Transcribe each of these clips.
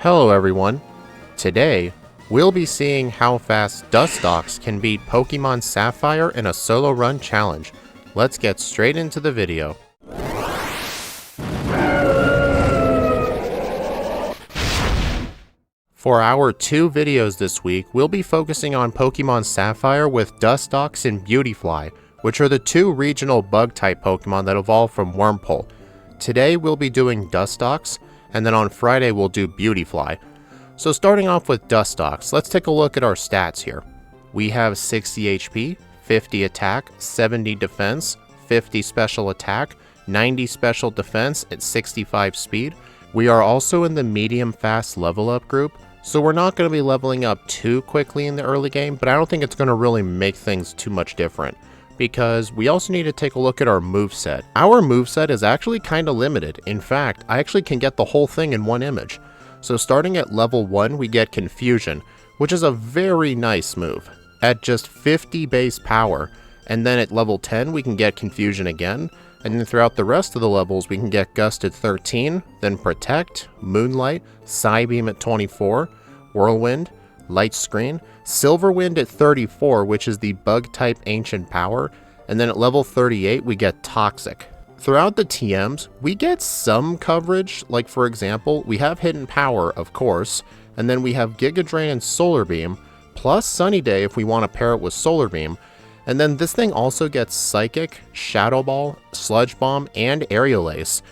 Hello everyone. Today, we'll be seeing how fast Dustox can beat Pokemon Sapphire in a solo run challenge. Let's get straight into the video. For our 2 videos this week, we'll be focusing on Pokemon Sapphire with Dustox and Beautifly, which are the 2 regional bug-type Pokemon that evolve from Wurmple. Today we'll be doing Dustox, and then on Friday we'll do Beautifly. So starting off with Dustox, let's take a look at our stats here. We have 60 HP, 50 attack, 70 defense, 50 special attack, 90 special defense, and 65 speed. We are also in the medium fast level up group, so we're not going to be leveling up too quickly in the early game, but I don't think it's going to really make things too much different, because we also need to take a look at our moveset. Our moveset is actually kind of limited. In fact, I actually can get the whole thing in one image. So starting at level 1, we get Confusion, which is a very nice move, at just 50 base power, and then at level 10 we can get Confusion again, and then throughout the rest of the levels we can get Gust at 13, then Protect, Moonlight, Psybeam at 24, Whirlwind, Light Screen, Silverwind at 34, which is the bug-type Ancient Power, and then at level 38 we get Toxic. Throughout the TMs, we get some coverage, like for example, we have Hidden Power, of course, and then we have Giga Drain and Solar Beam, plus Sunny Day if we want to pair it with Solar Beam, and then this thing also gets Psychic, Shadow Ball, Sludge Bomb, and Aerial Ace.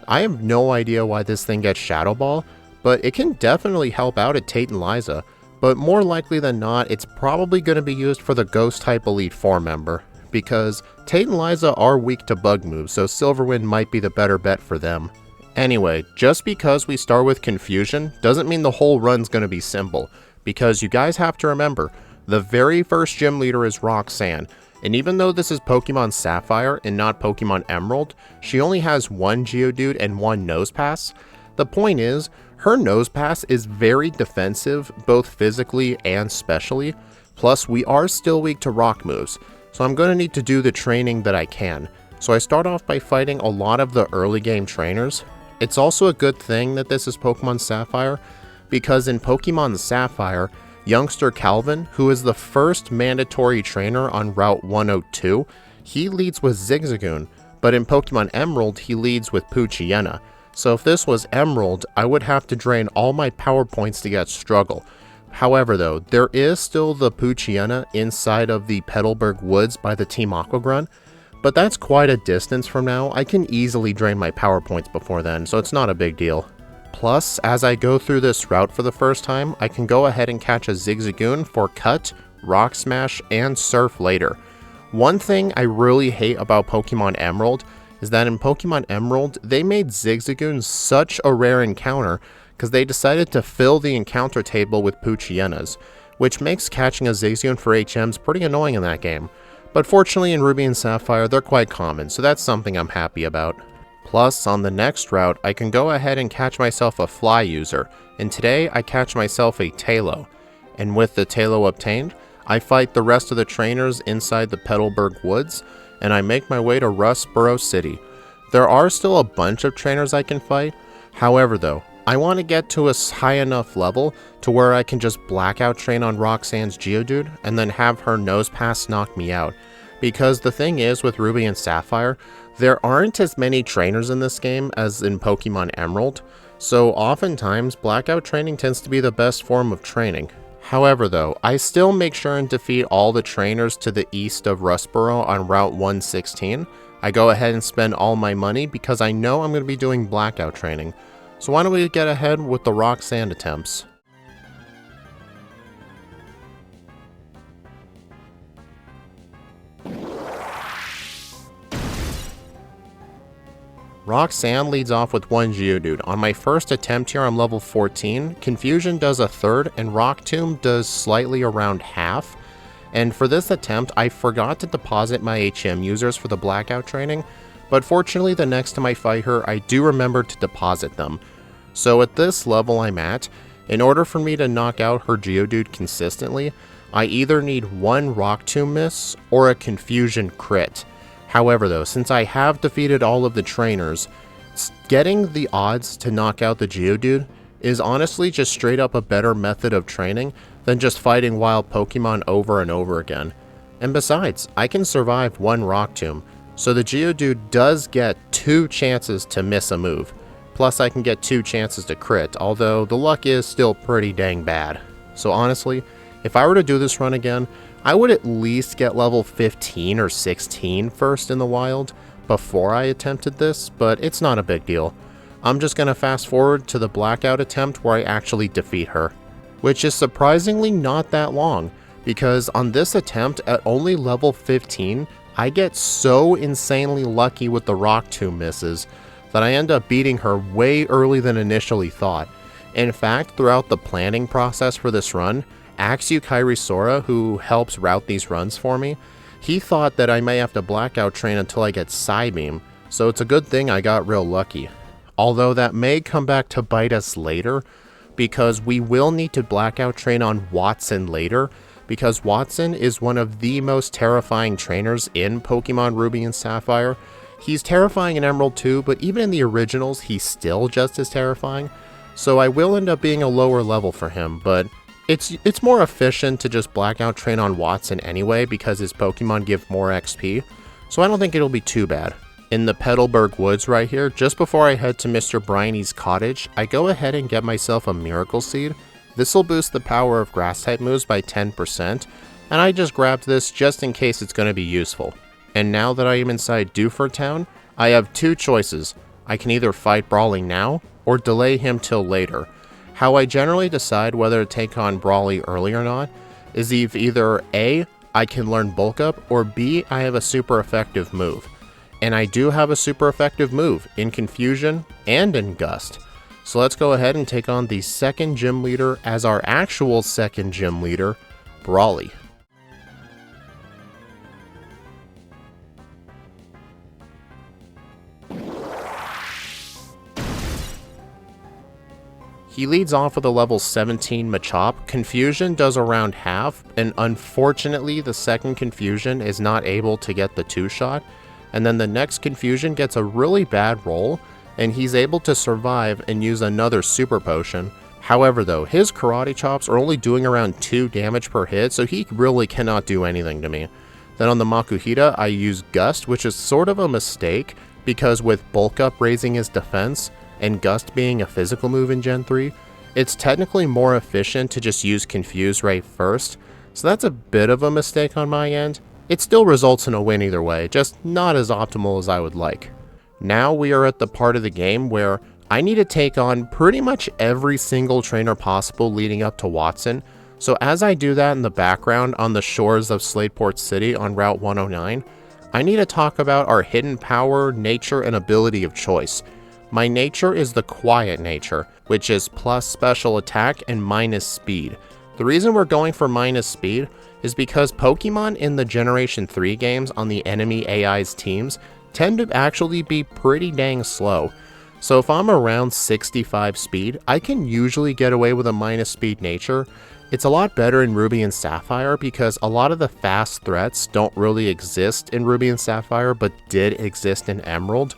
I have no idea why this thing gets Shadow Ball, but it can definitely help out at Tate and Liza. But more likely than not, it's probably going to be used for the Ghost-type Elite Four member, because Tate and Liza are weak to bug moves, so Silverwind might be the better bet for them. Anyway, just because we start with Confusion doesn't mean the whole run's going to be simple, because you guys have to remember, the very first gym leader is Roxanne, and even though this is Pokemon Sapphire and not Pokemon Emerald, she only has 1 Geodude and 1 Nosepass. The point is, her Nosepass is very defensive, both physically and specially, plus we are still weak to rock moves, so I'm going to need to do the training that I can. So I start off by fighting a lot of the early game trainers. It's also a good thing that this is Pokemon Sapphire, because in Pokemon Sapphire, youngster Calvin, who is the first mandatory trainer on Route 102, he leads with Zigzagoon, but in Pokemon Emerald he leads with Poochyena. So if this was Emerald, I would have to drain all my power points to get Struggle. However though, there is still the Poochyena inside of the Petalburg Woods by the Team Aquagrunt, but that's quite a distance from now. I can easily drain my power points before then, so it's not a big deal. Plus, as I go through this route for the first time, I can go ahead and catch a Zigzagoon for Cut, Rock Smash, and Surf later. One thing I really hate about Pokemon Emerald is that in Pokemon Emerald, they made Zigzagoon such a rare encounter because they decided to fill the encounter table with Poochyenas, which makes catching a Zigzagoon for HMs pretty annoying in that game. But fortunately in Ruby and Sapphire, they're quite common, so that's something I'm happy about. Plus, on the next route, I can go ahead and catch myself a Fly user, and today I catch myself a Taillow. And with the Taillow obtained, I fight the rest of the trainers inside the Petalburg Woods, and I make my way to Rustboro City. There are still a bunch of trainers I can fight, however though, I want to get to a high enough level to where I can just blackout train on Roxanne's Geodude and then have her Nosepass knock me out. Because the thing is with Ruby and Sapphire, there aren't as many trainers in this game as in Pokemon Emerald, so oftentimes blackout training tends to be the best form of training. However though, I still make sure and defeat all the trainers to the east of Rustboro on Route 116. I go ahead and spend all my money because I know I'm going to be doing blackout training. So why don't we get ahead with the Roxanne attempts. Roxanne leads off with 1 Geodude. On my first attempt here I'm level 14, Confusion does a third and Rock Tomb does slightly around half. And for this attempt I forgot to deposit my HM users for the blackout training, but fortunately the next time I fight her I do remember to deposit them. So at this level I'm at, in order for me to knock out her Geodude consistently, I either need 1 Rock Tomb miss or a Confusion crit. However though, since I have defeated all of the trainers, getting the odds to knock out the Geodude is honestly just straight up a better method of training than just fighting wild Pokemon over and over again. And besides, I can survive one Rock Tomb, so the Geodude does get 2 chances to miss a move. Plus I can get 2 chances to crit, although the luck is still pretty dang bad. So honestly, if I were to do this run again, I would at least get level 15 or 16 first in the wild before I attempted this, but it's not a big deal. I'm just gonna fast forward to the Blackout attempt where I actually defeat her, which is surprisingly not that long, because on this attempt at only level 15, I get so insanely lucky with the Rock Tomb misses that I end up beating her way early than initially thought. In fact, throughout the planning process for this run, Axew Kairisora, who helps route these runs for me, he thought that I may have to Blackout train until I get Psybeam, so it's a good thing I got real lucky. Although that may come back to bite us later, because we will need to Blackout train on Watson later, because Watson is one of the most terrifying trainers in Pokemon Ruby and Sapphire. He's terrifying in Emerald too, but even in the originals, he's still just as terrifying. So I will end up being a lower level for him, but it's more efficient to just Blackout train on Watson anyway because his Pokemon give more XP, so I don't think it'll be too bad. In the Petalburg Woods right here, just before I head to Mr. Briney's cottage, I go ahead and get myself a Miracle Seed. This will boost the power of Grass-type moves by 10%, and I just grabbed this just in case it's going to be useful. And now that I am inside Dewford Town, I have 2 choices. I can either fight Brawly now, or delay him till later. How I generally decide whether to take on Brawly early or not is if either A, I can learn Bulk Up, or B, I have a super effective move. And I do have a super effective move in Confusion and in Gust. So let's go ahead and take on the second gym leader as our actual second gym leader, Brawly. He leads off with a level 17 Machop. Confusion does around half, and unfortunately the second Confusion is not able to get the 2-shot, and then the next Confusion gets a really bad roll, and he's able to survive and use another Super Potion. However though, his Karate Chops are only doing around 2 damage per hit, so he really cannot do anything to me. Then on the Makuhita, I use Gust, which is sort of a mistake, because with Bulk Up raising his defense, and Gust being a physical move in Gen 3, it's technically more efficient to just use Confuse right first, so that's a bit of a mistake on my end. It still results in a win either way, just not as optimal as I would like. Now we are at the part of the game where I need to take on pretty much every single trainer possible leading up to Watson, so as I do that in the background on the shores of Slateport City on Route 109, I need to talk about our hidden power, nature, and ability of choice. My nature is the Quiet nature, which is plus special attack and minus speed. The reason we're going for minus speed is because Pokemon in the Generation 3 games on the enemy AI's teams tend to actually be pretty dang slow. So if I'm around 65 speed, I can usually get away with a minus speed nature. It's a lot better in Ruby and Sapphire because a lot of the fast threats don't really exist in Ruby and Sapphire but did exist in Emerald.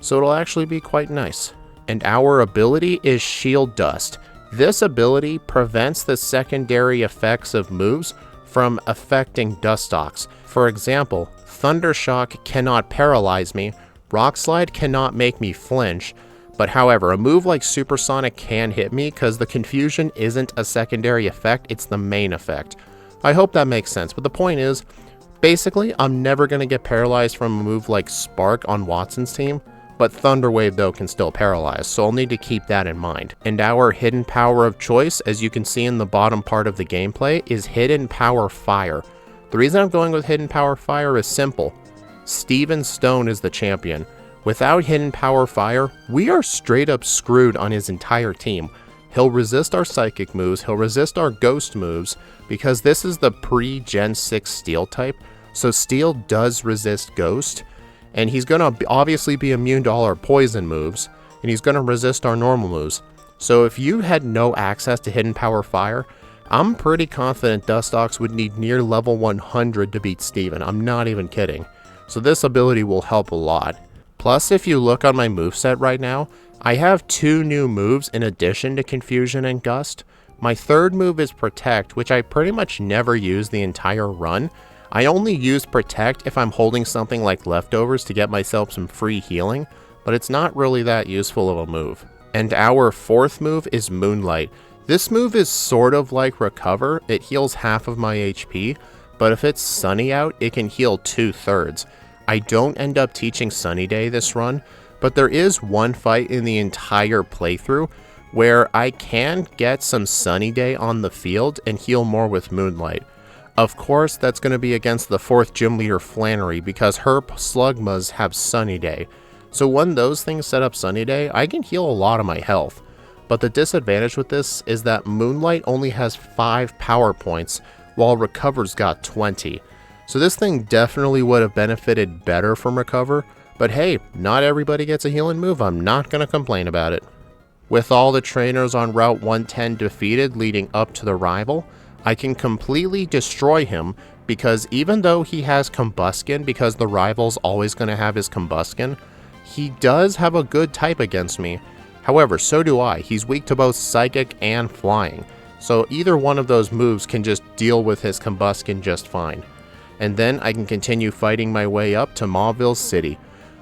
So it'll actually be quite nice. And our ability is Shield Dust. This ability prevents the secondary effects of moves from affecting Dustox. For example, Thunder Shock cannot paralyze me, Rock Slide cannot make me flinch, but however, a move like Supersonic can hit me because the Confusion isn't a secondary effect, it's the main effect. I hope that makes sense, but the point is, basically, I'm never going to get paralyzed from a move like Spark on Watson's team, but Thunder Wave though can still paralyze, so I'll need to keep that in mind. And our hidden power of choice, as you can see in the bottom part of the gameplay, is Hidden Power Fire. The reason I'm going with Hidden Power Fire is simple. Steven Stone is the champion. Without Hidden Power Fire, we are straight up screwed on his entire team. He'll resist our Psychic moves, he'll resist our Ghost moves, because this is the pre-Gen 6 Steel type, so Steel does resist Ghost, and he's going to obviously be immune to all our poison moves, and he's going to resist our normal moves. So if you had no access to Hidden Power Fire, I'm pretty confident Dustox would need near level 100 to beat Steven. I'm not even kidding. So this ability will help a lot. Plus, if you look on my moveset right now, I have 2 new moves in addition to Confusion and Gust. My third move is Protect, which I pretty much never use the entire run. I only use Protect if I'm holding something like Leftovers to get myself some free healing, but it's not really that useful of a move. And our fourth move is Moonlight. This move is sort of like Recover. It heals half of my HP, but if it's sunny out, it can heal 2/3. I don't end up teaching Sunny Day this run, but there is one fight in the entire playthrough where I can get some Sunny Day on the field and heal more with Moonlight. Of course, that's going to be against the 4th gym leader Flannery because her Slugmas have Sunny Day. So when those things set up Sunny Day, I can heal a lot of my health. But the disadvantage with this is that Moonlight only has 5 power points, while Recover's got 20. So this thing definitely would have benefited better from Recover, but hey, not everybody gets a healing move, I'm not going to complain about it. With all the trainers on Route 110 defeated leading up to the rival, I can completely destroy him because even though he has Combustion, because the rival's always going to have his Combustion, he does have a good type against me. However, so do I. He's weak to both Psychic and Flying, so either one of those moves can just deal with his Combustion just fine. And then I can continue fighting my way up to Mauville City.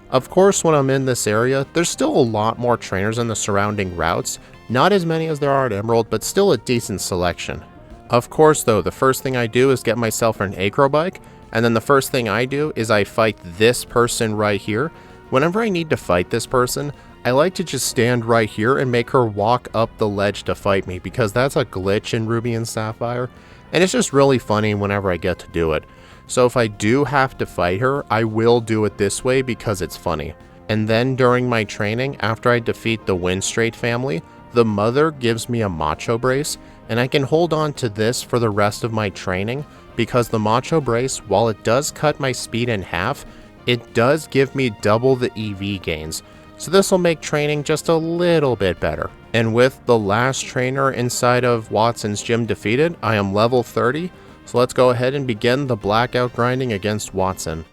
Of course, when I'm in this area, there's still a lot more trainers in the surrounding routes, not as many as there are at Emerald, but still a decent selection. Of course though, the first thing I do is get myself an acrobike, and then the first thing I do is I fight this person right here. Whenever I need to fight this person, I like to just stand right here and make her walk up the ledge to fight me because that's a glitch in Ruby and Sapphire, and it's just really funny whenever I get to do it. So if I do have to fight her, I will do it this way because it's funny. And then during my training, after I defeat the Windstraight family, the mother gives me a Macho Brace, and I can hold on to this for the rest of my training because the Macho Brace, while it does cut my speed in half, it does give me double the EV gains. So this will make training just a little bit better. And with the last trainer inside of Watson's gym defeated, I am level 30, so let's go ahead and begin the blackout grinding against Watson.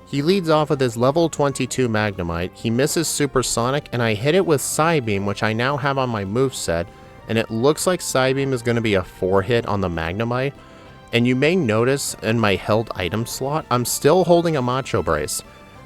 He leads off with his level 22 Magnemite, he misses Supersonic, and I hit it with Psybeam, which I now have on my moveset, and it looks like Psybeam is going to be a 4-hit on the Magnemite. And you may notice in my held item slot, I'm still holding a Macho Brace.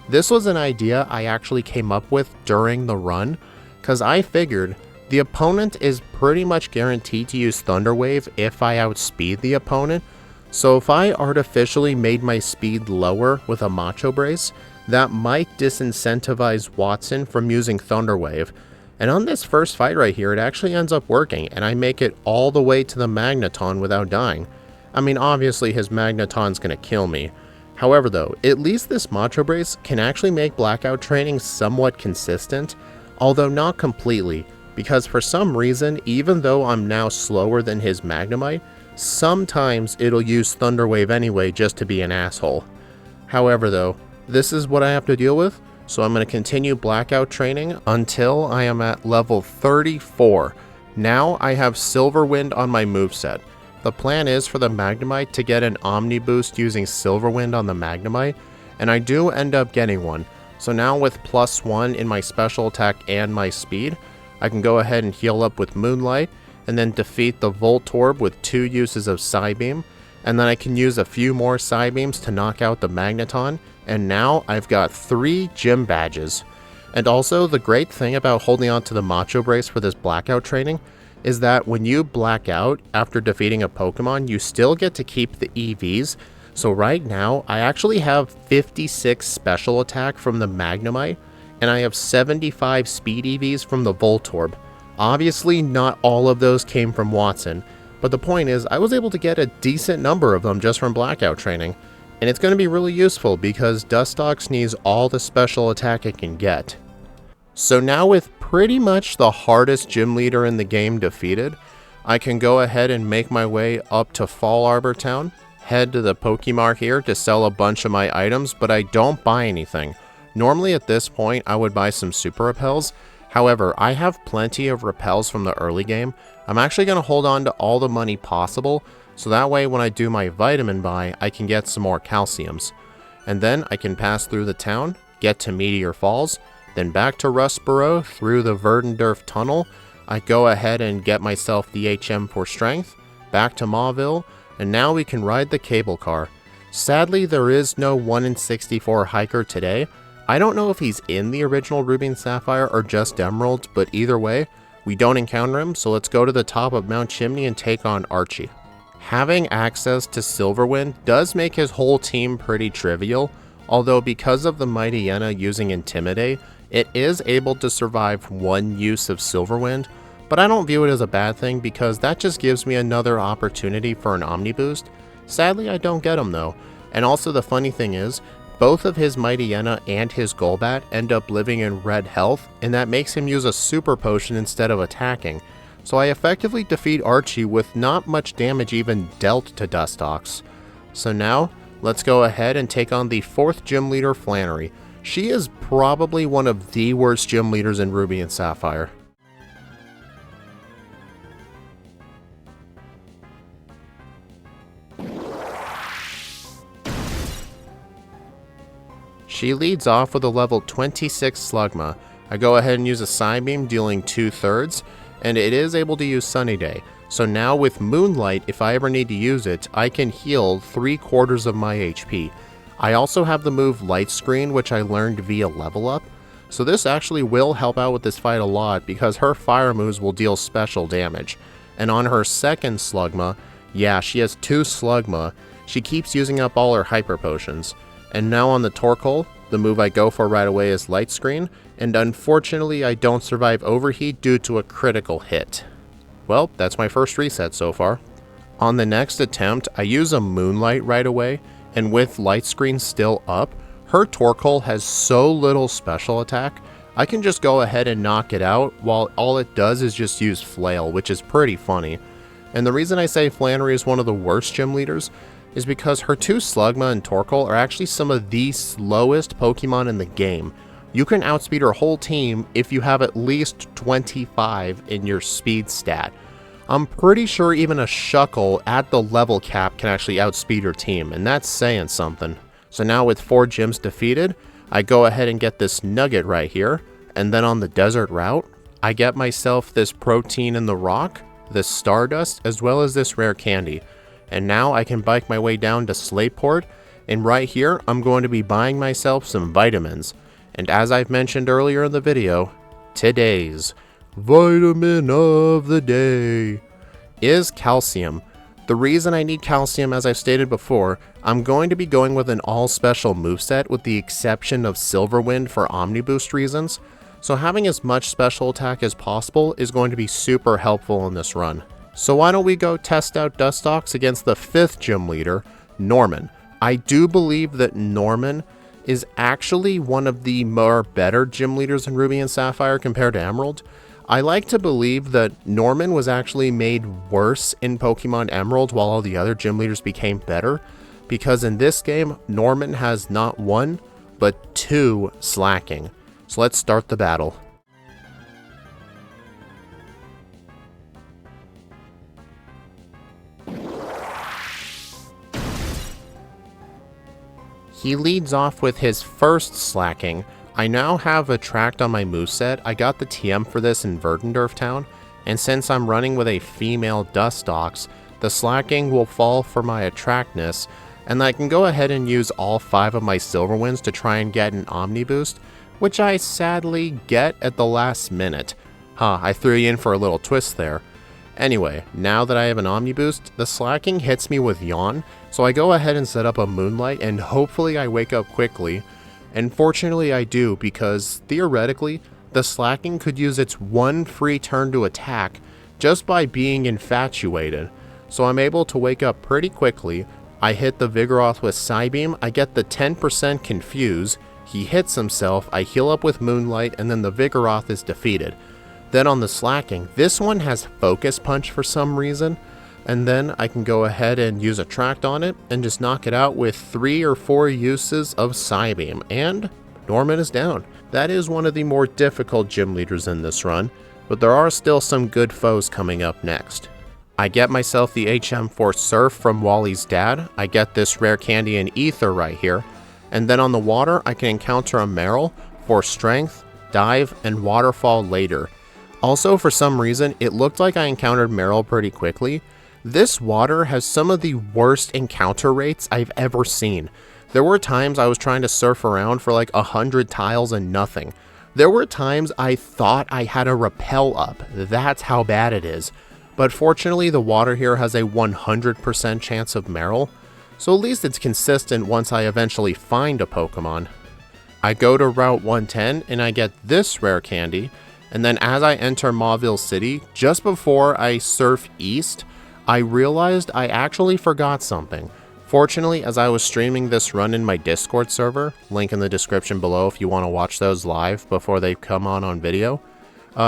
This was an idea I actually came up with during the run, because I figured the opponent is pretty much guaranteed to use Thunder Wave if I outspeed the opponent. So if I artificially made my speed lower with a Macho Brace, that might disincentivize Watson from using Thunder Wave. And on this first fight right here, it actually ends up working, and I make it all the way to the Magneton without dying. I mean, obviously his Magneton's gonna kill me. However though, at least this Macho Brace can actually make blackout training somewhat consistent, although not completely, because for some reason, even though I'm now slower than his Magnemite, sometimes it'll use Thunder Wave anyway just to be an asshole. However though, this is what I have to deal with, so I'm going to continue blackout training until I am at level 34. Now I have Silver Wind on my moveset. The plan is for the Magnemite to get an Omni Boost using Silver Wind on the Magnemite, and I do end up getting one. So now with +1 in my special attack and my speed, I can go ahead and heal up with Moonlight, and then defeat the Voltorb with 2 uses of Psybeam, and then I can use a few more Psybeams to knock out the Magneton, and now I've got 3 gym badges. And also, the great thing about holding on to the Macho Brace for this blackout training is that when you black out after defeating a Pokemon, you still get to keep the EVs. So right now, I actually have 56 special attack from the Magnemite, and I have 75 speed EVs from the Voltorb. Obviously, not all of those came from Watson, but the point is, I was able to get a decent number of them just from blackout training, and it's going to be really useful because Dustox needs all the special attack it can get. So now with pretty much the hardest gym leader in the game defeated, I can go ahead and make my way up to Fall Arbor Town, head to the Pokemart here to sell a bunch of my items, but I don't buy anything. Normally at this point, I would buy some Super Repels. However, I have plenty of repels from the early game. I'm actually going to hold on to all the money possible so that way when I do my vitamin buy, I can get some more calciums. And then I can pass through the town, get to Meteor Falls, then back to Rustboro through the Verdendurf Tunnel. I go ahead and get myself the HM for strength, back to Mauville, and now we can ride the cable car. Sadly, there is no 1 in 64 hiker today. I don't know if he's in the original Ruby and Sapphire or just Emerald, but either way, we don't encounter him, so let's go to the top of Mount Chimney and take on Archie. Having access to Silverwind does make his whole team pretty trivial, although because of the Mighty Yenna using Intimidate, it is able to survive one use of Silverwind, but I don't view it as a bad thing because that just gives me another opportunity for an Omni Boost. Sadly, I don't get him though, and also the funny thing is, both of his Mighty Yenna and his Golbat end up living in red health, and that makes him use a super potion instead of attacking. So I effectively defeat Archie with not much damage even dealt to Dustox. So now, let's go ahead and take on the 4th gym leader, Flannery. She is probably one of the worst gym leaders in Ruby and Sapphire. She leads off with a level 26 Slugma. I go ahead and use a Psybeam dealing 2/3, and it is able to use Sunny Day. So now with Moonlight, if I ever need to use it, I can heal 3/4 of my HP. I also have the move Light Screen, which I learned via level up. So this actually will help out with this fight a lot because her fire moves will deal special damage. And on her 2nd Slugma, yeah, she has 2 Slugma, she keeps using up all her hyper potions. And now on the Torkoal, the move I go for right away is Light Screen, and unfortunately I don't survive Overheat due to a critical hit. Well, that's my first reset so far. On the next attempt, I use a Moonlight right away, and with Light Screen still up, her Torkoal has so little special attack, I can just go ahead and knock it out while all it does is just use Flail, which is pretty funny. And the reason I say Flannery is one of the worst gym leaders is because her 2 Slugma and Torkoal are actually some of the slowest Pokemon in the game. You can outspeed her whole team if you have at least 25 in your speed stat. I'm pretty sure even a Shuckle at the level cap can actually outspeed her team, and that's saying something. So now with 4 gyms defeated, I go ahead and get this Nugget right here, and then on the desert route, I get myself this Protein in the Rock, this Stardust, as well as this rare candy. And now I can bike my way down to Slateport, and right here I'm going to be buying myself some vitamins. And as I've mentioned earlier in the video, today's vitamin of the day is calcium. The reason I need calcium, as I've stated before, I'm going to be going with an all-special moveset with the exception of Silverwind for Omni Boost reasons, so having as much special attack as possible is going to be super helpful in this run. So why don't we go test out Dustox against the 5th gym leader, Norman. I do believe that Norman is actually one of the more better gym leaders in Ruby and Sapphire compared to Emerald. I like to believe that Norman was actually made worse in Pokemon Emerald while all the other gym leaders became better, because in this game, Norman has not 1, but 2 slacking. So let's start the battle. He leads off with his first slacking. I now have Attract on my moveset. I got the TM for this in Verdendurf Town, and since I'm running with a female Dustox, the slacking will fall for my Attractness, and I can go ahead and use all 5 of my Silverwinds to try and get an Omni Boost, which I sadly get at the last minute. I threw you in for a little twist there. Anyway, now that I have an Omni Boost, the slacking hits me with Yawn, so I go ahead and set up a Moonlight and hopefully I wake up quickly. And fortunately I do, because theoretically, the slacking could use its 1 free turn to attack just by being infatuated. So I'm able to wake up pretty quickly. I hit the Vigoroth with Psybeam, I get the 10% Confuse, he hits himself, I heal up with Moonlight, and then the Vigoroth is defeated. Then on the slacking, this one has Focus Punch for some reason, and then I can go ahead and use Attract on it and just knock it out with 3 or 4 uses of Psybeam, and Norman is down. That is one of the more difficult gym leaders in this run, but there are still some good foes coming up next. I get myself the HM4 Surf from Wally's dad. I get this rare candy in Ether right here. And then on the water, I can encounter a Meryl for Strength, Dive, and Waterfall later. Also, for some reason, it looked like I encountered Meryl pretty quickly. This water has some of the worst encounter rates I've ever seen. There were times I was trying to surf around for like 100 tiles and nothing. There were times I thought I had a rappel up. That's how bad it is. But fortunately, the water here has a 100% chance of Meryl, so at least it's consistent once I eventually find a Pokemon. I go to Route 110 and I get this rare candy, and then as I enter Mauville City, just before I surf east, I realized I actually forgot something. Fortunately, as I was streaming this run in my Discord server, link in the description below if you want to watch those live before they come on video,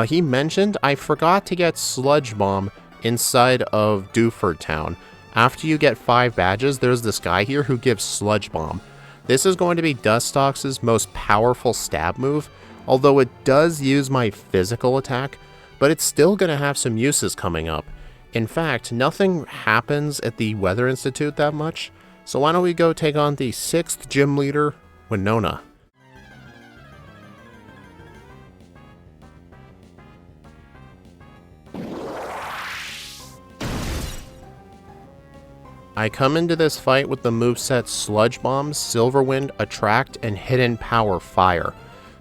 he mentioned I forgot to get Sludge Bomb inside of Dewford Town. After you get 5 badges, there's this guy here who gives Sludge Bomb. This is going to be Dustox's most powerful stab move, although it does use my physical attack, but it's still going to have some uses coming up. In fact, nothing happens at the Weather Institute that much, so why don't we go take on the 6th gym leader, Winona. I come into this fight with the moveset Sludge Bomb, Silver Wind, Attract, and Hidden Power Fire.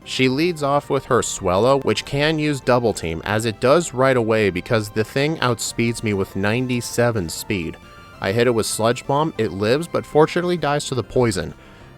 She leads off with her Swellow, which can use Double Team, as it does right away because the thing outspeeds me with 97 speed. I hit it with Sludge Bomb, it lives, but fortunately dies to the poison.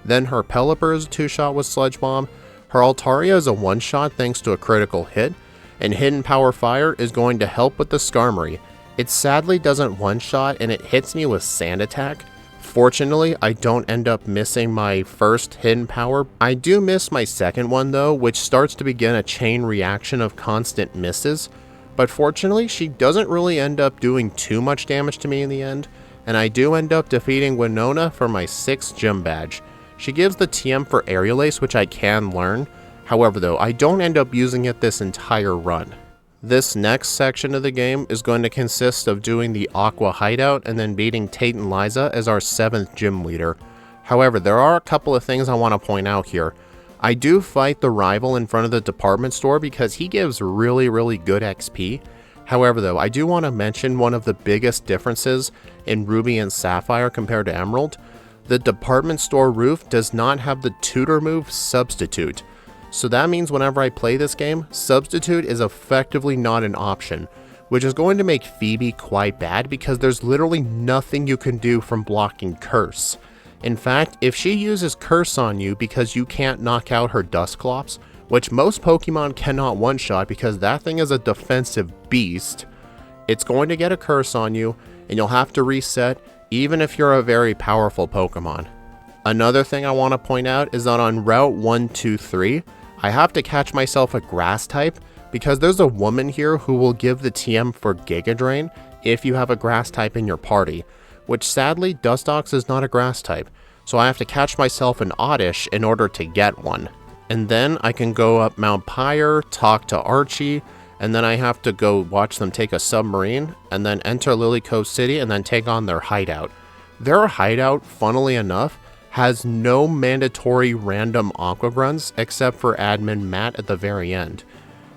Then her Pelipper is a 2-shot with Sludge Bomb, her Altaria is a 1-shot thanks to a critical hit, and Hidden Power Fire is going to help with the Skarmory. It sadly doesn't 1-shot and it hits me with Sand Attack. Fortunately, I don't end up missing my first hidden power. I do miss my second one though, which starts to begin a chain reaction of constant misses. But fortunately, she doesn't really end up doing too much damage to me in the end, and I do end up defeating Winona for my 6th gym badge. She gives the TM for Aerial Ace, which I can learn. However though, I don't end up using it this entire run. This next section of the game is going to consist of doing the Aqua Hideout and then beating Tate and Liza as our 7th gym leader. However, there are a couple of things I want to point out here. I do fight the rival in front of the department store because he gives really good XP. However though, I do want to mention one of the biggest differences in Ruby and Sapphire compared to Emerald. The department store roof does not have the tutor move Substitute. So that means whenever I play this game, Substitute is effectively not an option, which is going to make Phoebe quite bad because there's literally nothing you can do from blocking Curse. In fact, if she uses Curse on you because you can't knock out her Dusclops, which most Pokemon cannot one-shot because that thing is a defensive beast, it's going to get a Curse on you and you'll have to reset even if you're a very powerful Pokemon. Another thing I want to point out is that on Route 123, I have to catch myself a Grass type because there's a woman here who will give the TM for Giga Drain if you have a Grass type in your party, which sadly Dustox is not a Grass type, so I have to catch myself an Oddish in order to get one. And then I can go up Mount Pyre, talk to Archie, and then I have to go watch them take a submarine, and then enter Lily Cove City and then take on their hideout. Their hideout, funnily enough, has no mandatory random Aqua Grunts except for Admin Matt at the very end.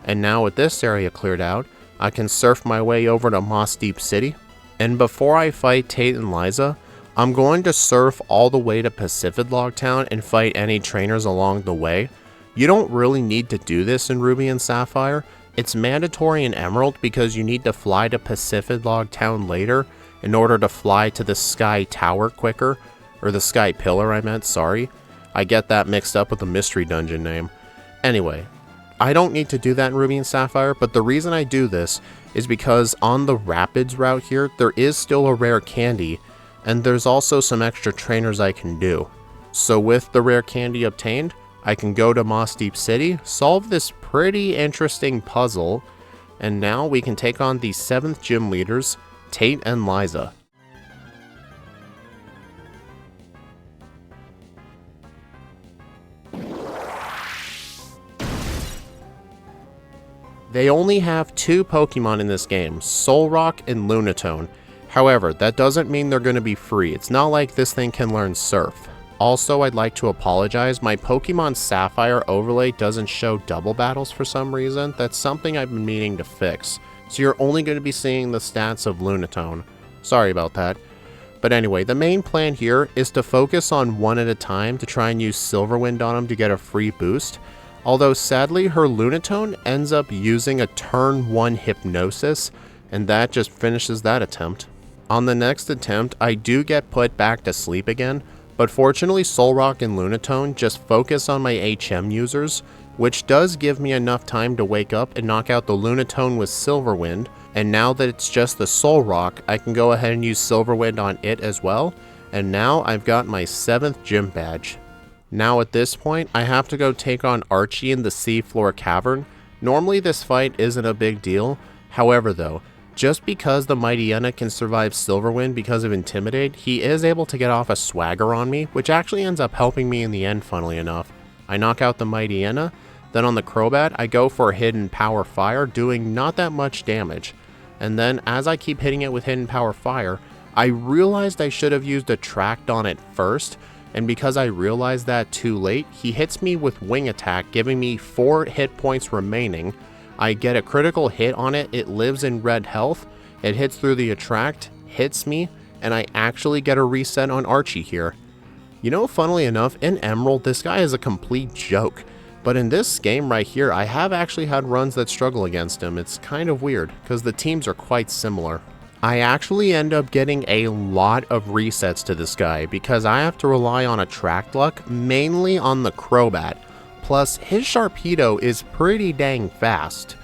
And now with this area cleared out, I can surf my way over to Moss Deep City. And before I fight Tate and Liza, I'm going to surf all the way to Pacific Town and fight any trainers along the way. You don't really need to do this in Ruby and Sapphire. It's mandatory in Emerald because you need to fly to Pacific Town later in order to fly to the Sky Tower quicker. Or the Sky Pillar, I meant, sorry. I get that mixed up with the mystery dungeon name. Anyway, I don't need to do that in Ruby and Sapphire, but the reason I do this is because on the Rapids route here, there is still a rare candy, and there's also some extra trainers I can do. So with the rare candy obtained, I can go to Moss Deep City, solve this pretty interesting puzzle, and now we can take on the 7th gym leaders, Tate and Liza. They only have 2 Pokemon in this game, Solrock and Lunatone. However, that doesn't mean they're going to be free. It's not like this thing can learn Surf. Also, I'd like to apologize, my Pokemon Sapphire overlay doesn't show double battles for some reason. That's something I've been meaning to fix. So you're only going to be seeing the stats of Lunatone. Sorry about that. But anyway, the main plan here is to focus on one at a time to try and use Silverwind on him to get a free boost. Although sadly, her Lunatone ends up using a turn 1 Hypnosis, and that just finishes that attempt. On the next attempt, I do get put back to sleep again, but fortunately Solrock and Lunatone just focus on my HM users, which does give me enough time to wake up and knock out the Lunatone with Silverwind, and now that it's just the Solrock, I can go ahead and use Silverwind on it as well, and now I've got my 7th gym badge. Now at this point, I have to go take on Archie in the Seafloor Cavern. Normally this fight isn't a big deal, however though, just because the Mightyena can survive Silverwind because of Intimidate, he is able to get off a Swagger on me, which actually ends up helping me in the end funnily enough. I knock out the Mightyena, then on the Crobat, I go for Hidden Power Fire, doing not that much damage. And then as I keep hitting it with Hidden Power Fire, I realized I should have used Attract on it first, and because I realized that too late, he hits me with Wing Attack, giving me 4 hit points remaining. I get a critical hit on it, it lives in red health, it hits through the Attract, hits me, and I actually get a reset on Archie here. You know, funnily enough, in Emerald, this guy is a complete joke. But in this game right here, I have actually had runs that struggle against him. It's kind of weird, because the teams are quite similar. I actually end up getting a lot of resets to this guy, because I have to rely on Attract Luck, mainly on the Crobat. Plus, his Sharpedo is pretty dang fast.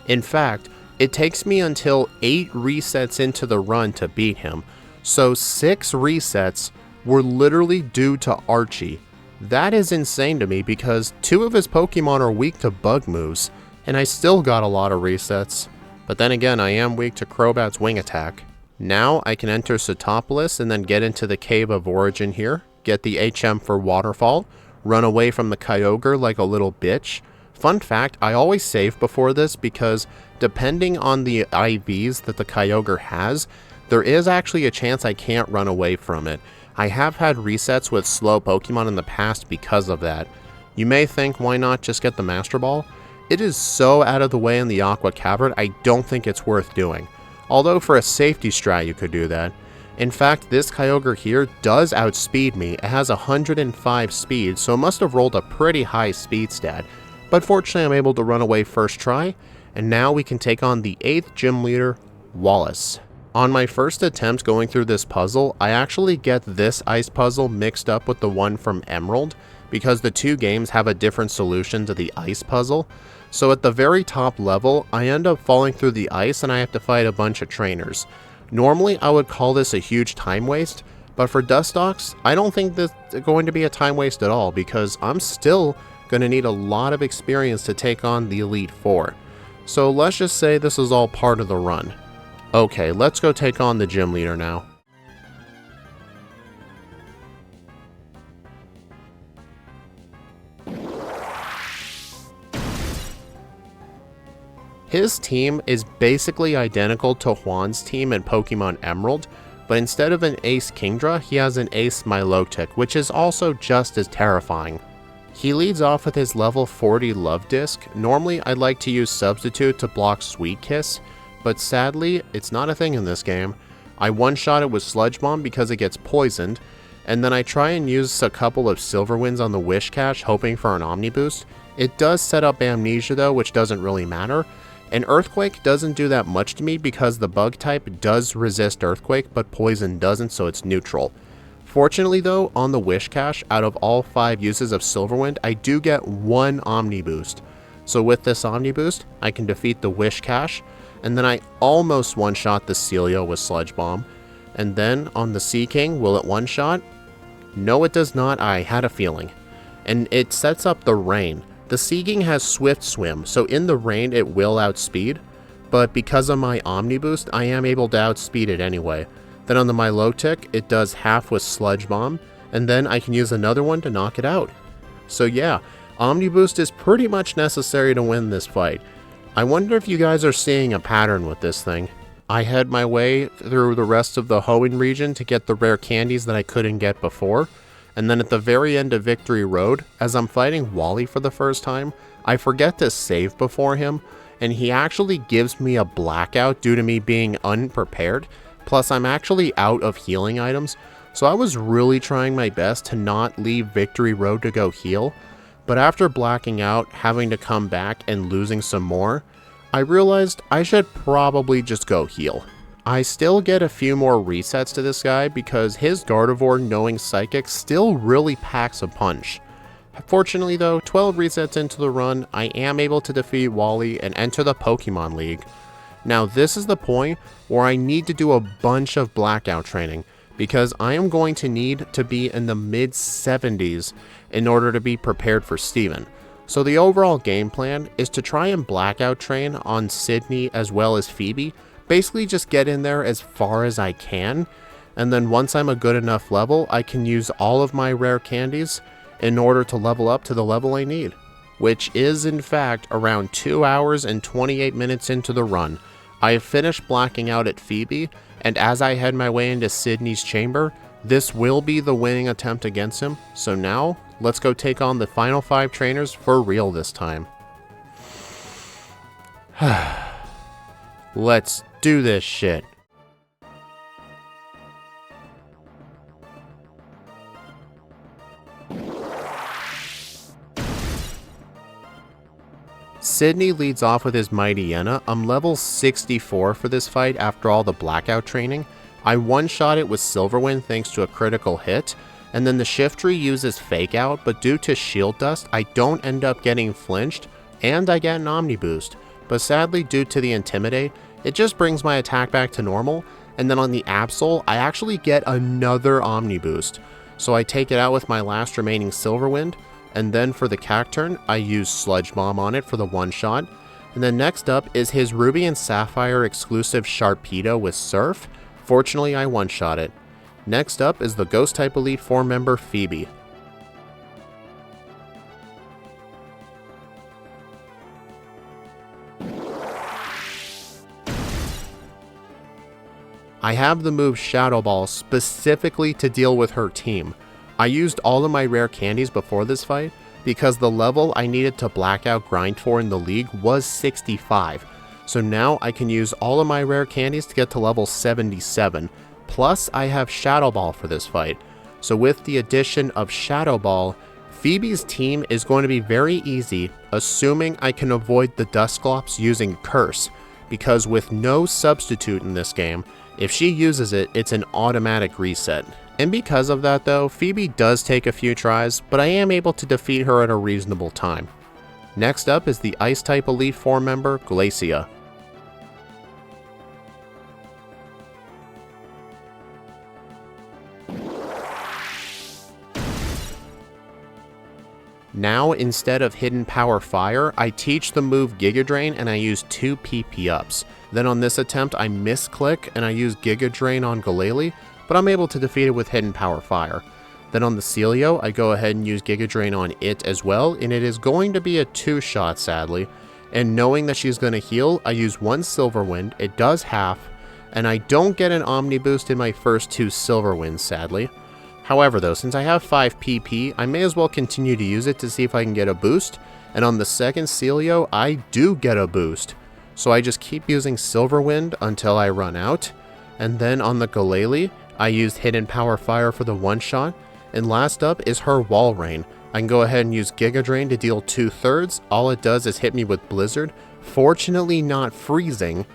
In fact, it takes me until 8 resets into the run to beat him. So 6 resets were literally due to Archie. That is insane to me because 2 of his Pokemon are weak to bug moves, and I still got a lot of resets. But then again, I am weak to Crobat's Wing Attack. Now I can enter Setopolis and then get into the Cave of Origin here, get the HM for Waterfall, run away from the Kyogre like a little bitch. Fun fact, I always save before this because depending on the IVs that the Kyogre has, there is actually a chance I can't run away from it. I have had resets with slow Pokemon in the past because of that. You may think, why not just get the Master Ball? It is so out of the way in the Aqua Cavern, I don't think it's worth doing. Although for a safety strat you could do that. In fact, this Kyogre here does outspeed me. It has 105 speed, so it must have rolled a pretty high speed stat. But fortunately I'm able to run away first try, and now we can take on the 8th gym leader, Wallace. On my first attempt going through this puzzle, I actually get this ice puzzle mixed up with the one from Emerald, because the 2 games have a different solution to the ice puzzle. So at the very top level, I end up falling through the ice and I have to fight a bunch of trainers. Normally I would call this a huge time waste, but for Dustox, I don't think this is going to be a time waste at all, because I'm still going to need a lot of experience to take on the Elite Four. So let's just say this is all part of the run. Okay, let's go take on the gym leader now. His team is basically identical to Juan's team in Pokemon Emerald, but instead of an Ace Kingdra, he has an Ace Milotic, which is also just as terrifying. He leads off with his level 40 Love Disc. Normally I'd like to use Substitute to block Sweet Kiss, but sadly, it's not a thing in this game. I one-shot it with Sludge Bomb because it gets poisoned, and then I try and use a couple of Silver Winds on the Wish Cache hoping for an Omni Boost. It does set up Amnesia though, which doesn't really matter. And Earthquake doesn't do that much to me because the bug type does resist Earthquake, but Poison doesn't, so it's neutral. Fortunately though, on the Wish Cache, out of all 5 uses of Silverwind, I do get 1 Omni Boost. So with this Omni Boost, I can defeat the Wish Cache, and then I almost one-shot the Celio with Sludge Bomb. And then on the Sea King, will it one-shot? No, it does not. I had a feeling. And it sets up the Rain. The Sea King has Swift Swim, so in the rain it will outspeed, but because of my Omni Boost, I am able to outspeed it anyway. Then on the Milotic, it does half with Sludge Bomb, and then I can use another one to knock it out. So yeah, Omni Boost is pretty much necessary to win this fight. I wonder if you guys are seeing a pattern with this thing. I head my way through the rest of the Hoenn region to get the rare candies that I couldn't get before, and then at the very end of Victory Road, as I'm fighting Wally for the first time, I forget to save before him, and he actually gives me a blackout due to me being unprepared, plus I'm actually out of healing items, so I was really trying my best to not leave Victory Road to go heal, but after blacking out, having to come back and losing some more, I realized I should probably just go heal. I still get a few more resets to this guy because his Gardevoir knowing Psychic still really packs a punch. Fortunately though, 12 resets into the run, I am able to defeat Wally and enter the Pokemon League. Now this is the point where I need to do a bunch of blackout training because I am going to need to be in the mid 70s in order to be prepared for Steven. So the overall game plan is to try and blackout train on Sydney as well as Phoebe, basically just get in there as far as I can, and then once I'm a good enough level, I can use all of my rare candies in order to level up to the level I need, which is in fact around 2 hours and 28 minutes into the run. I have finished blacking out at Phoebe, and as I head my way into Sydney's chamber, this will be the winning attempt against him, so now let's go take on the final 5 trainers for real this time. Let's do this shit. Sydney leads off with his Mighty Yenna. I'm level 64 for this fight after all the blackout training. I one-shot it with Silverwind thanks to a critical hit, and then the Shiftry uses Fake Out, but due to Shield Dust, I don't end up getting flinched, and I get an Omni Boost. But sadly, due to the Intimidate, it just brings my attack back to normal, and then on the Absol, I actually get another Omni Boost. So I take it out with my last remaining Silverwind, and then for the Cacturn, I use Sludge Bomb on it for the one-shot. And then next up is his Ruby and Sapphire exclusive Sharpedo with Surf. Fortunately, I one-shot it. Next up is the Ghost-type Elite Four member Phoebe. I have the move Shadow Ball specifically to deal with her team. I used all of my rare candies before this fight because the level I needed to blackout grind for in the league was 65. So now I can use all of my rare candies to get to level 77. Plus I have Shadow Ball for this fight. So with the addition of Shadow Ball, Phoebe's team is going to be very easy, assuming I can avoid the Dusclops using Curse, because with no substitute in this game, if she uses it, it's an automatic reset. And because of that though, Phoebe does take a few tries, but I am able to defeat her at a reasonable time. Next up is the Ice-type Elite Four member, Glacia. Now, instead of Hidden Power Fire, I teach the move Giga Drain and I use 2 PP ups. Then on this attempt, I misclick and I use Giga Drain on Glalie, but I'm able to defeat it with Hidden Power Fire. Then on the Celio, I go ahead and use Giga Drain on it as well, and it is going to be a 2-shot sadly. And knowing that she's going to heal, I use 1 Silverwind, it does half, and I don't get an Omni Boost in my first 2 Silverwinds sadly. However though, since I have 5 PP, I may as well continue to use it to see if I can get a boost, and on the second Celio, I do get a boost. So I just keep using Silverwind until I run out, and then on the Glalie, I used Hidden Power Fire for the one-shot, and last up is her Wall Rain. I can go ahead and use Giga Drain to deal 2/3, all it does is hit me with Blizzard, fortunately not freezing,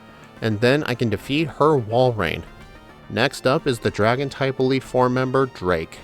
and then I can defeat her Wall Rain. Next up is the Dragon-type Elite Four member, Drake.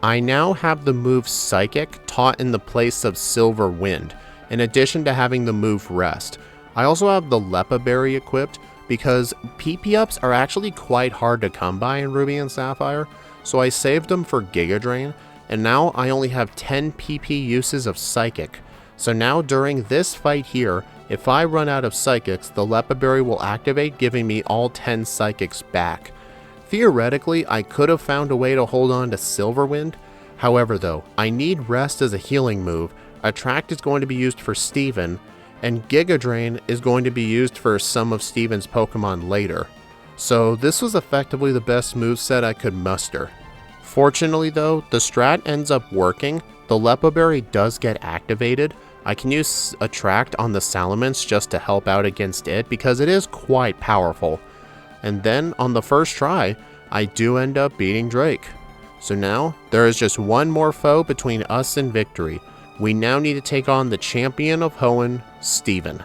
I now have the move Psychic taught in the place of Silver Wind, in addition to having the move Rest. I also have the Lepa Berry equipped because PP ups are actually quite hard to come by in Ruby and Sapphire, so I saved them for Giga Drain, and now I only have 10 PP uses of Psychic. So now during this fight here, if I run out of Psychics, the Lepa Berry will activate, giving me all 10 Psychics back. Theoretically, I could have found a way to hold on to Silverwind. However though, I need Rest as a healing move, Attract is going to be used for Steven, and Giga Drain is going to be used for some of Steven's Pokemon later. So this was effectively the best moveset I could muster. Fortunately though, the strat ends up working. The Lepo Berry does get activated. I can use Attract on the Salamence just to help out against it because it is quite powerful. And then on the first try, I do end up beating Drake. So now, there is just one more foe between us and victory. We now need to take on the champion of Hoenn, Steven.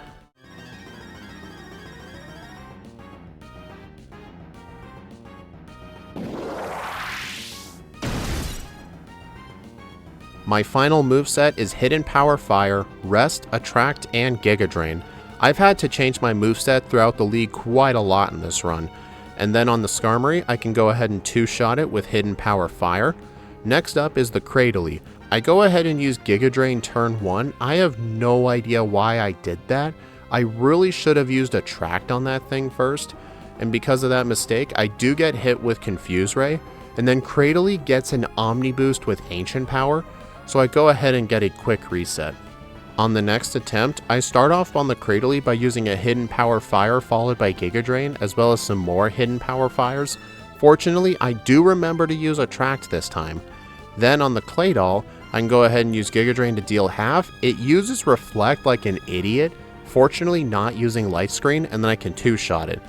My final moveset is Hidden Power Fire, Rest, Attract, and Giga Drain. I've had to change my moveset throughout the league quite a lot in this run. And then on the Skarmory, I can go ahead and two-shot it with Hidden Power Fire. Next up is the Cradily. I go ahead and use Giga Drain turn 1. I have no idea why I did that. I really should have used Attract on that thing first. And because of that mistake, I do get hit with Confuse Ray. And then Cradily gets an Omni Boost with Ancient Power. So I go ahead and get a quick reset. On the next attempt, I start off on the Cradily by using a Hidden Power Fire followed by Giga Drain, as well as some more Hidden Power Fires. Fortunately, I do remember to use Attract this time. Then on the Claydol, I can go ahead and use Giga Drain to deal half. It uses Reflect like an idiot, fortunately not using Light Screen, and then I can two-shot it.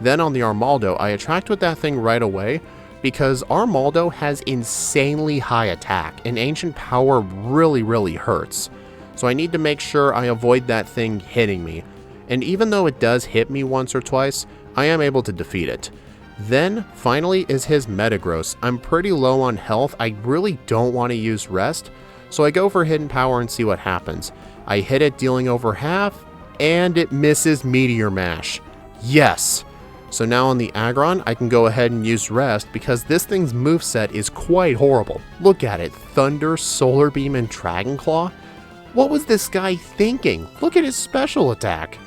Then on the Armaldo, I Attract with that thing right away, because Armaldo has insanely high attack, and Ancient Power really hurts. So I need to make sure I avoid that thing hitting me. And even though it does hit me once or twice, I am able to defeat it. Then, finally, is his Metagross. I'm pretty low on health, I really don't want to use Rest, so I go for Hidden Power and see what happens. I hit it dealing over half, and it misses Meteor Mash. Yes! So now on the Aggron, I can go ahead and use Rest because this thing's moveset is quite horrible. Look at it, Thunder, Solar Beam, and Dragon Claw. What was this guy thinking? Look at his special attack.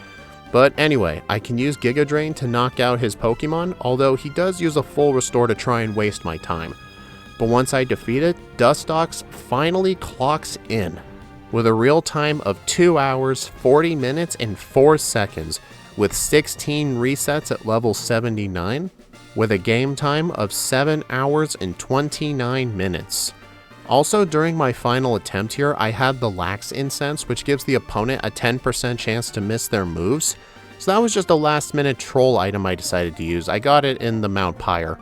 But anyway, I can use Giga Drain to knock out his Pokemon, although he does use a full restore to try and waste my time. But once I defeat it, Dustox finally clocks in with a real time of 2 hours, 40 minutes, and 4 seconds, with 16 resets at level 79, with a game time of 7 hours and 29 minutes. Also, during my final attempt here, I had the Lax Incense, which gives the opponent a 10% chance to miss their moves. So that was just a last minute troll item I decided to use. I got it in the Mount Pyre.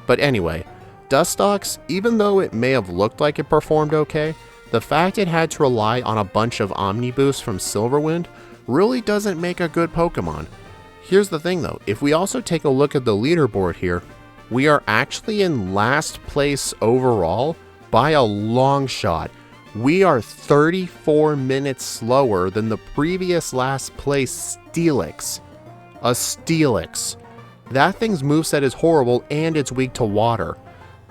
But anyway, Dustox, even though it may have looked like it performed okay, the fact it had to rely on a bunch of Omni Boosts from Silverwind really doesn't make a good Pokemon. Here's the thing though, if we also take a look at the leaderboard here, we are actually in last place overall by a long shot. We are 34 minutes slower than the previous last place Steelix. A Steelix. That thing's moveset is horrible and it's weak to water.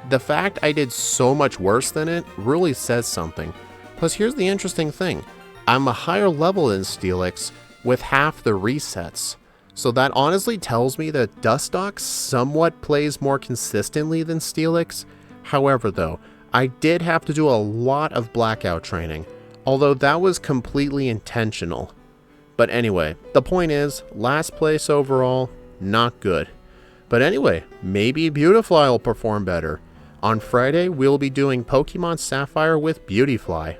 The fact I did so much worse than it really says something. Plus here's the interesting thing. I'm a higher level than Steelix with half the resets. So that honestly tells me that Dustox somewhat plays more consistently than Steelix. However though, I did have to do a lot of blackout training, although that was completely intentional. But anyway, the point is, last place overall, not good. But anyway, maybe Beautifly will perform better. On Friday, we'll be doing Pokemon Sapphire with Beautifly.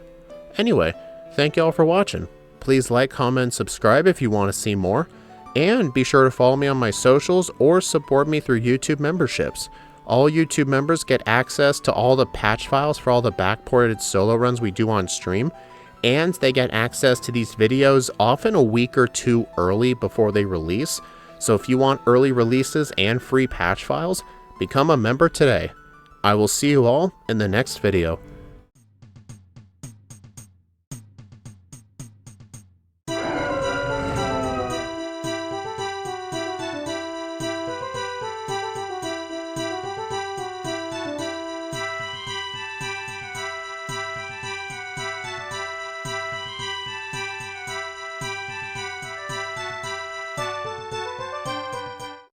Anyway, thank y'all for watching. Please like, comment, and subscribe if you want to see more. And be sure to follow me on my socials or support me through YouTube memberships. All YouTube members get access to all the patch files for all the backported solo runs we do on stream, and they get access to these videos often a week or two early before they release. So if you want early releases and free patch files, become a member today. I will see you all in the next video.